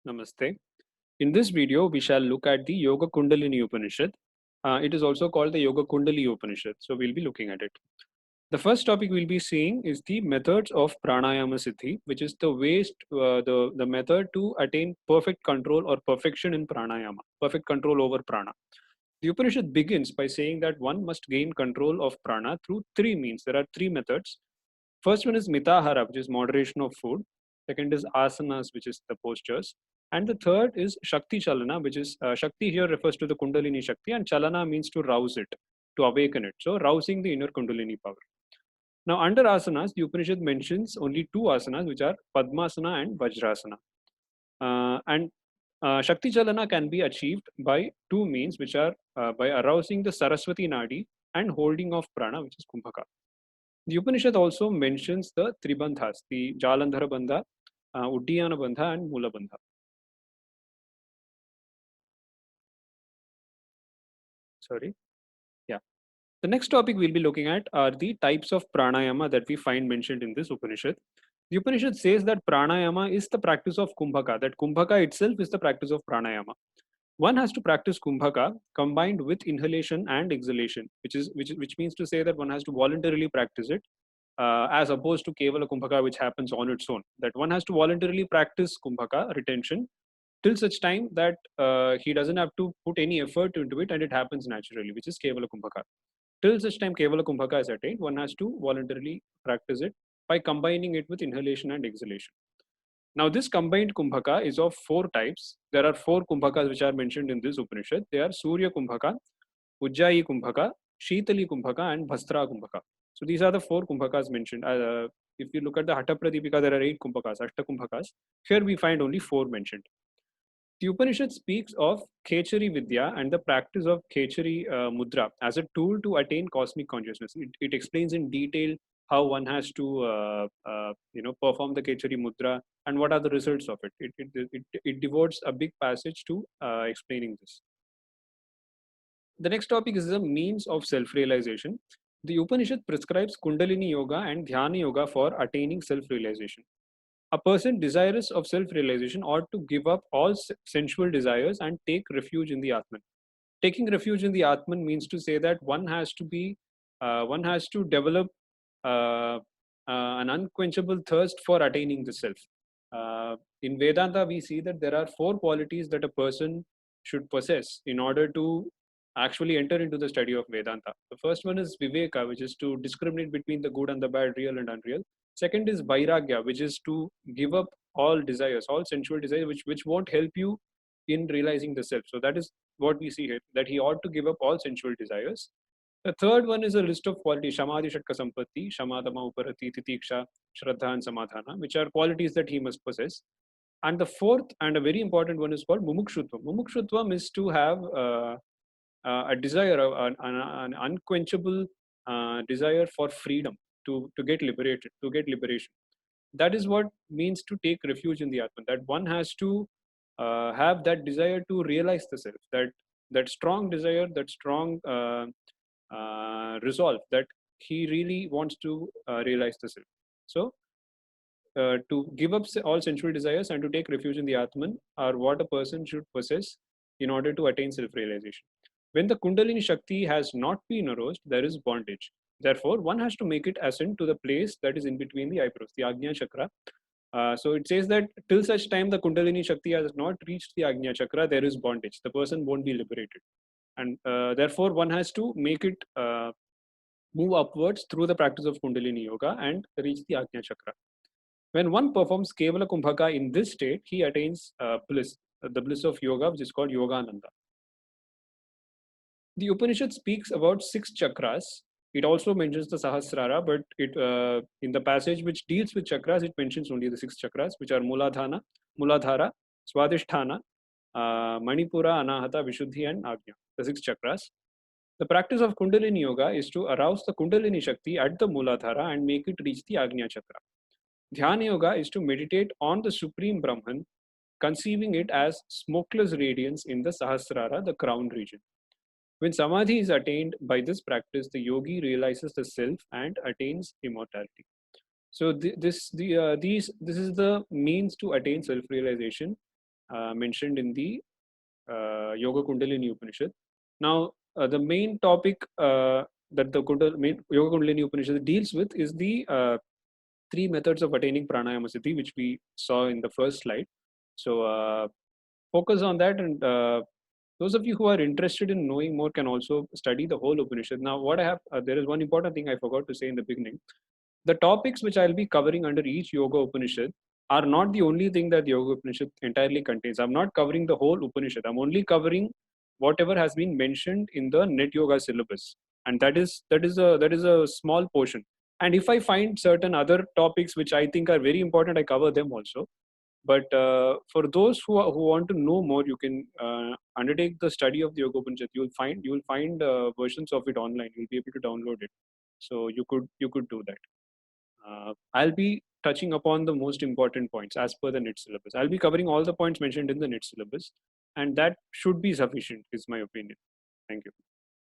Namaste. In this video, we shall look at the Yoga-Kundalini Upanishad. It is also called the Yoga-Kundalini Upanishad. So we'll be looking at it. The first topic we'll be seeing is the methods of pranayama siddhi, which is the ways, the method to attain perfect control or perfection in pranayama, perfect control over prana. The Upanishad begins by saying that one must gain control of prana through three means. There are three methods. First one is mitahara, which is moderation of food. Second is asanas, which is the postures. And the third is Shakti Chalana, which is Shakti here refers to the Kundalini Shakti, and Chalana means to rouse it, to awaken it. So, rousing the inner Kundalini power. Now, under asanas, the Upanishad mentions only two asanas, which are Padmasana and Vajrasana. And Shakti Chalana can be achieved by two means, which are by arousing the Saraswati Nadi and holding of prana, which is Kumbhaka. The Upanishad also mentions the Tribandhas, the Jalandhara Bandha, Uddiyana Bandha, and Mula Bandha. Sorry. Yeah. The next topic we'll be looking at are the types of pranayama that we find mentioned in this Upanishad. The Upanishad says that pranayama is the practice of Kumbhaka, that Kumbhaka itself is the practice of pranayama. One has to practice Kumbhaka combined with inhalation and exhalation, which means to say that one has to voluntarily practice it, as opposed to Kevala Kumbhaka, which happens on its own. That one has to voluntarily practice Kumbhaka retention till such time that he doesn't have to put any effort into it and it happens naturally, which is Kevala Kumbhaka. Till such time Kevala Kumbhaka is attained, one has to voluntarily practice it by combining it with inhalation and exhalation. Now, this combined Kumbhaka is of four types. There are four Kumbhakas which are mentioned in this Upanishad. They are Surya Kumbhaka, Ujjayi Kumbhaka, Shitali Kumbhaka, and Bhastra Kumbhaka. So these are the four Kumbhakas mentioned. If you look at the Hatha Pradipika, there are 8 Kumbhakas, Ashta Kumbhakas. Here we find only 4 mentioned. The Upanishad speaks of Khechari Vidya and the practice of Khechari Mudra as a tool to attain cosmic consciousness. It explains in detail how one has to perform the Khechari Mudra and what are the results of it. It devotes a big passage to explaining this. The next topic is the means of self-realization. The Upanishad prescribes Kundalini Yoga and Dhyana Yoga for attaining self-realization. A person desirous of self-realization ought to give up all sensual desires and take refuge in the Atman. Taking refuge in the Atman means to say that one has to develop an unquenchable thirst for attaining the self. In Vedanta, we see that there are 4 qualities that a person should possess in order to actually enter into the study of Vedanta. The first one is Viveka, which is to discriminate between the good and the bad, real and unreal. Second is Vairagya, which is to give up all desires, all sensual desires, which won't help you in realizing the self. So that is what we see here, that he ought to give up all sensual desires. The third one is a list of qualities, Shamadhi Shatka Sampatti, Shamadama Uparati, Titiksha, Shraddha and Samadhana, which are qualities that he must possess. And the fourth and a very important one is called Mumukshutvam. Mumukshutvam is to have a desire, an unquenchable desire for freedom, to get liberated, to get liberation. That is what means to take refuge in the Atman, that one has to have that desire to realize the self, that strong desire, that strong resolve that he really wants to realize the self. So, to give up all sensual desires and to take refuge in the Atman are what a person should possess in order to attain self-realization. When the Kundalini Shakti has not been aroused, there is bondage. Therefore, one has to make it ascend to the place that is in between the eyebrows, the Agnya Chakra. So it says that till such time the Kundalini Shakti has not reached the Agnya Chakra, there is bondage. The person won't be liberated. And therefore, one has to make it move upwards through the practice of Kundalini Yoga and reach the Agnya Chakra. When one performs Kevala Kumbhaka in this state, he attains bliss, the bliss of yoga, which is called Yogananda. The Upanishad speaks about 6 chakras. It also mentions the Sahasrara, but in the passage which deals with chakras, it mentions only the 6 chakras, which are Muladhara, Swadhisthana, Manipura, Anahata, Vishuddhi, and Agnya, the 6 chakras. The practice of Kundalini Yoga is to arouse the Kundalini Shakti at the Muladhara and make it reach the Agnya Chakra. Dhyana Yoga is to meditate on the Supreme Brahman, conceiving it as smokeless radiance in the Sahasrara, the crown region. When Samadhi is attained by this practice, the yogi realizes the self and attains immortality. So this is the means to attain self-realization. mentioned in the Yoga-Kundalini Upanishad. Now, the main topic that the Yoga-Kundalini Upanishad deals with is the 3 methods of attaining pranayama siddhi, which we saw in the first slide. So focus on that, and those of you who are interested in knowing more can also study the whole Upanishad. Now, what I have, there is one important thing I forgot to say in the beginning. The topics which I'll be covering under each Yoga Upanishad are not the only thing that the Yoga Upanishad entirely contains. I'm not covering the whole Upanishad. I'm only covering whatever has been mentioned in the NET Yoga syllabus, and that is a small portion. And if I find certain other topics which I think are very important, I cover them also. But for those who want to know more, you can undertake the study of the Yoga Upanishad. You will find versions of it online. You'll be able to download it. So you could do that. I'll be touching upon the most important points as per the NET syllabus. I'll be covering all the points mentioned in the NET syllabus, and that should be sufficient, is my opinion. Thank you.